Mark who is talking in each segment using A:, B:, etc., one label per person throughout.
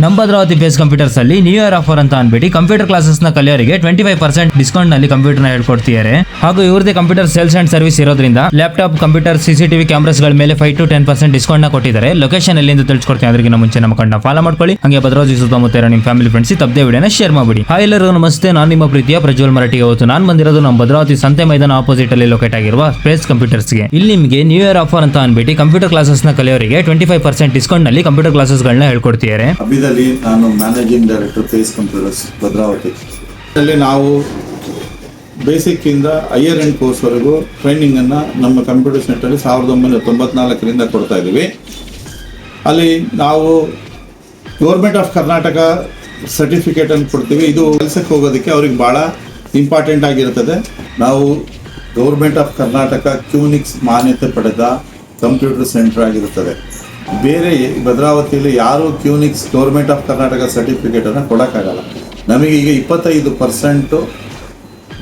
A: ನಮ್ಮ Bhadravati base computers ಅಲ್ಲಿ new year offer ಅಂತ ಅನ್ಬಿಟ್ಟು ಕಂಪ್ಯೂಟರ್ ಕ್ಲಾಸಸ್ ನ ಕಲಿಯೋರಿಗೆ 25% ಡಿಸ್ಕೌಂಟ್ ನಲ್ಲಿ ಕಂಪ್ಯೂಟರ್ ನ ಹೇಳ್ಕೊಡ್ತಿದ್ದಾರೆ. ಹಾಗೂ ಇವ್ರದೇ ಕಂಪ್ಯೂಟರ್ ಸೇಲ್ಸ್ ಅಂಡ್ ಸರ್ವಿಸ್ ಇರೋದ್ರಿಂದ ಲ್ಯಾಪ್ಟಾಪ್, ಕಂಪ್ಯೂಟರ್, ಸಿಸಿಟಿವಿ ಕ್ಯಾಮ್ರಾಸ್ ಗಳ ಮೇಲೆ 5 to 10% ಡಿಸ್ಕೌಂಟ್ ನ ಕೊಟ್ಟಿದ್ದಾರೆ. ಲೊಕೇಶನ್ ಎಲ್ಲಿಂದ ತಿಳಿಸ್ಕೊಡ್ತೀನಿ, ಅದಕ್ಕಿಂತ ಮುಂಚೆ ನಮ್ಮ ಕಂಡ ಫಾಲೋ ಮಾಡ್ಕೊಳ್ಳಿ. ಹಾಗೆ ಭದ್ರಾವತಿ ಸುತ್ತಮುತ್ತ ಇರೋ ನಿಮ್ಮ ಫ್ಯಾಮಿಲಿ ಫ್ರೆಂಡ್ಸ್ ತಪ್ಪದೆ ವಿಡಿಯೋನ ಶೇರ್ ಮಾಡಬಿಡಿ. ಹಾಯ್ ಎಲ್ಲರಿಗೂ ನಮಸ್ತೆ, ನಾನು ನಿಮ್ಮ ಪ್ರೀತಿಯ ಪ್ರಜ್ವಲ್ ಮರಾಠಿ. ಇವತ್ತು ನಾನು ಬಂದಿರೋದು ನಮ್ಮ ಭದ್ರಾವತಿ ಸಂತೆ ಮೈದಾನ ಆಪೋಸಿಟ್ ಅಲ್ಲಿ ಲೊಕೇಟ್ ಆಗಿರುವ ಸ್ಪೇಸ್ ಕಂಪ್ಯೂಟರ್ಸ್ ಗೆ. ಇಲ್ಲಿ ನಿಮಗೆ ನ್ಯೂ ಇಯರ್ ಆಫರ್ ಅಂತ ಅನ್ಬಿಟ್ಟು ಕಂಪ್ಯೂಟರ್ ಕ್ಲಾಸಸ್ ನ ಕಲಿಯೋರಿಗೆ 25% ಡಿಸ್ಕೌಂಟ್ ನಲ್ಲಿ ಕಂಪ್ಯೂಟರ್ ಕ್ಲಾಸಸ್ ಗಳನ್ನ ಹೇಳ್ಕೊಡ್ತಿದ್ದಾರೆ.
B: ಅಭಿದಲ್ಲಿ ನಾನು managing director Pace computers Bhadravati. ಅಲ್ಲಿ ನಾವು ಬೇಸಿಕ್ ಇಂದ ಹೈಯರ್ ಎಂಡ್ ಕೋರ್ಸ್ ವರೆಗೂ ಟ್ರೈನಿಂಗ್ ಅನ್ನ ನಮ್ಮ ಕಂಪ್ಯೂಟರ್ ಸೆಂಟರ್ 1994ರಿಂದ ಕೊಡ್ತಾ ಇದೀವಿ. ಅಲ್ಲಿ ನಾವು ಗೌರ್ಮೆಂಟ್ ಆಫ್ ಕರ್ನಾಟಕ ಸರ್ಟಿಫಿಕೇಟ್ ಅನ್ನು ಕೊಡ್ತೀವಿ. ಇದು ಕೆಲಸಕ್ಕೆ ಹೋಗೋದಕ್ಕೆ ಅವ್ರಿಗೆ ಬಹಳ ಇಂಪಾರ್ಟೆಂಟ್ ಆಗಿರ್ತದೆ. ನಾವು ಗೌರ್ಮೆಂಟ್ ಆಫ್ ಕರ್ನಾಟಕ ಕ್ಯೂನಿಕ್ಸ್ ಮಾನ್ಯತೆ ಪಡೆದ ಕಂಪ್ಯೂಟರ್ ಸೆಂಟರ್ ಆಗಿರುತ್ತದೆ. ಬೇರೆ ಭದ್ರಾವತಿಯಲ್ಲಿ ಯಾರು ಕ್ಯೂನಿಕ್ಸ್ ಗೌರ್ಮೆಂಟ್ ಆಫ್ ಕರ್ನಾಟಕ ಸರ್ಟಿಫಿಕೇಟ್ ಅನ್ನು ಕೊಡೋಕ್ಕಾಗಲ್ಲ. ನಮಗೆ ಈಗ 25%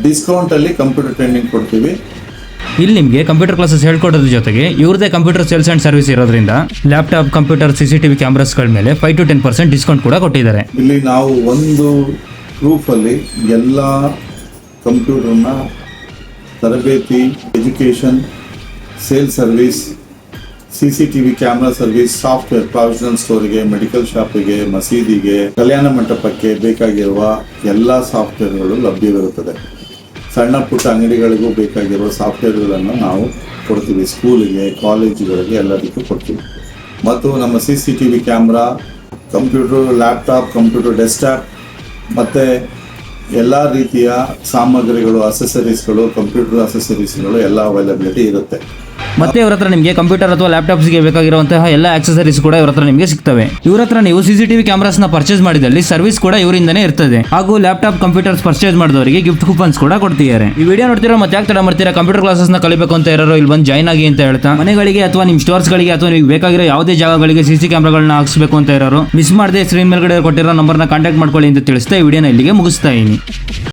B: ಡಿಸ್ಕೌಂಟ್ ಅಲ್ಲಿ ಕಂಪ್ಯೂಟರ್ ಟ್ರೈನಿಂಗ್ ಕೊಡ್ತೀವಿ.
A: ಇಲ್ಲಿ ನಿಮಗೆ ಕಂಪ್ಯೂಟರ್ ಕ್ಲಾಸಸ್ ಹೇಳ್ಕೊಡೋದ್ರ ಜೊತೆಗೆ ಇವ್ರದೇ ಕಂಪ್ಯೂಟರ್ ಸೇಲ್ಸ್ ಅಂಡ್ ಸರ್ವಿಸ್ ಇರೋದ್ರಿಂದ ಲ್ಯಾಪ್ಟಾಪ್, ಕಂಪ್ಯೂಟರ್, ಸಿಸಿಟಿವಿ ಕ್ಯಾಮ್ರಾಸ್ ಗಳ ಮೇಲೆ 5 to 10% ಡಿಸ್ಕೌಂಟ್ ಕೂಡ ಕೊಟ್ಟಿದ್ದಾರೆ.
B: ಇಲ್ಲಿ ನಾವು ಒಂದು ಗ್ರೂಪ್ ಅಲ್ಲಿ ಎಲ್ಲ ಕಂಪ್ಯೂಟರ್ನ ತರಬೇತಿ, education, sales service, CCTV camera service, software, provisional ಸ್ಟೋರಿಗೆ, ಮೆಡಿಕಲ್ ಶಾಪಿಗೆ, ಮಸೀದಿಗೆ, ಕಲ್ಯಾಣ ಮಂಟಪಕ್ಕೆ ಬೇಕಾಗಿರುವ ಎಲ್ಲ ಸಾಫ್ಟ್ವೇರ್ಗಳು ಲಭ್ಯವಿರುತ್ತದೆ. ಸಣ್ಣ ಪುಟ್ಟ ಅಂಗಡಿಗಳಿಗೂ ಬೇಕಾಗಿರುವ ಸಾಫ್ಟ್ವೇರ್ಗಳನ್ನು ನಾವು ಕೊಡ್ತೀವಿ. ಸ್ಕೂಲಿಗೆ, ಕಾಲೇಜುಗಳಿಗೆ ಎಲ್ಲದಕ್ಕೂ ಕೊಡ್ತೀವಿ. ಮತ್ತು ನಮ್ಮ CCTV camera, computer, laptop, computer desktop ಮತ್ತು ಎಲ್ಲ ರೀತಿಯ ಸಾಮಗ್ರಿಗಳು, ಅಸೆಸರೀಸ್ಗಳು, ಕಂಪ್ಯೂಟರ್ ಅಸೆಸರೀಸ್ಗಳು ಎಲ್ಲ ಅವೈಲಬಿಲಿಟಿ ಇರುತ್ತೆ.
A: ಮತ್ತೆ ಇವ್ರ ಹತ್ರ ನಿಮಗೆ ಕಂಪ್ಯೂಟರ್ ಅಥವಾ ಲ್ಯಾಪ್ಟಾಪ್ಸ್ಗೆ ಬೇಕಾಗಿರುವಂತಹ ಎಲ್ಲ ಆಕ್ಸೆಸರೀಸ್ ಕೂಡ ಇವ್ರ ಹತ್ರ ನಿಮಗೆ ಸಿಗ್ತವೆ. ಇವ್ರ ಹತ್ರ ನೀವು ಸಿಸಿಟಿವಿ ಕ್ಯಾಮ್ರಾಸ್ ನ ಪರ್ಚೇಸ್ ಮಾಡಿದಲ್ಲಿ ಸರ್ವಿಸ್ ಕೂಡ ಇವರಿಂದನೇ ಇರ್ತದೆ. ಹಾಗೂ ಲ್ಯಾಪ್ಟಾಪ್, ಕಂಪ್ಯೂಟರ್ಸ್ ಪರ್ಚೇಸ್ ಮಾಡಿದವರಿಗೆ ಗಿಫ್ಟ್ ಕೂಪನ್ಸ್ ಕೂಡ ಕೊಡ್ತಿದ್ದಾರೆ. ಈ ವಿಡಿಯೋ ನೋಡ್ತೀರಾ ಮತ್ತೆ ಯಾಕೆ ತಡ ಮಾಡ್ತೀರಾ? ಕಂಪ್ಯೂಟರ್ ಕ್ಲಾಸಸ್ ನ ಕಲಿಬೇಕು ಅಂತ ಇರೋರು ಇಲ್ಲಿ ಬಂದು ಜಾಯ್ನ್ ಆಗಿ ಅಂತ ಹೇಳ್ತಾ, ಮನೆಗಳಿಗೆ ಅಥವಾ ನಿಮ್ಮ ಸ್ಟೋರ್ಸ್ ಗಳಿಗೆ ಅಥವಾ ನೀವು ಬೇಕಾಗಿರೋ ಯಾವುದೇ ಜಾಗಗಳಿಗೆ ಸಿಸಿ ಕ್ಯಾಮ್ರಾಗಳನ್ನ ಹಾಕಿಸಬೇಕು ಅಂತ ಇರೋರು ಮಿಸ್ ಮಾಡದೆ ಸ್ಕ್ರೀನ್ ಮೇಲ್ಗಡೆ ಕೊಟ್ಟಿರೋ ನಂಬರ್ನ ಕಾಂಟ್ಯಾಕ್ಟ್ ಮಾಡ್ಕೊಳ್ಳಿ ಅಂತ ತಿಳಿಸ್ತಾ ಈ ವಿಡಿಯೋನ ಇಲ್ಲಿಗೆ ಮುಗಿಸ್ತಾ ಇದೀನಿ.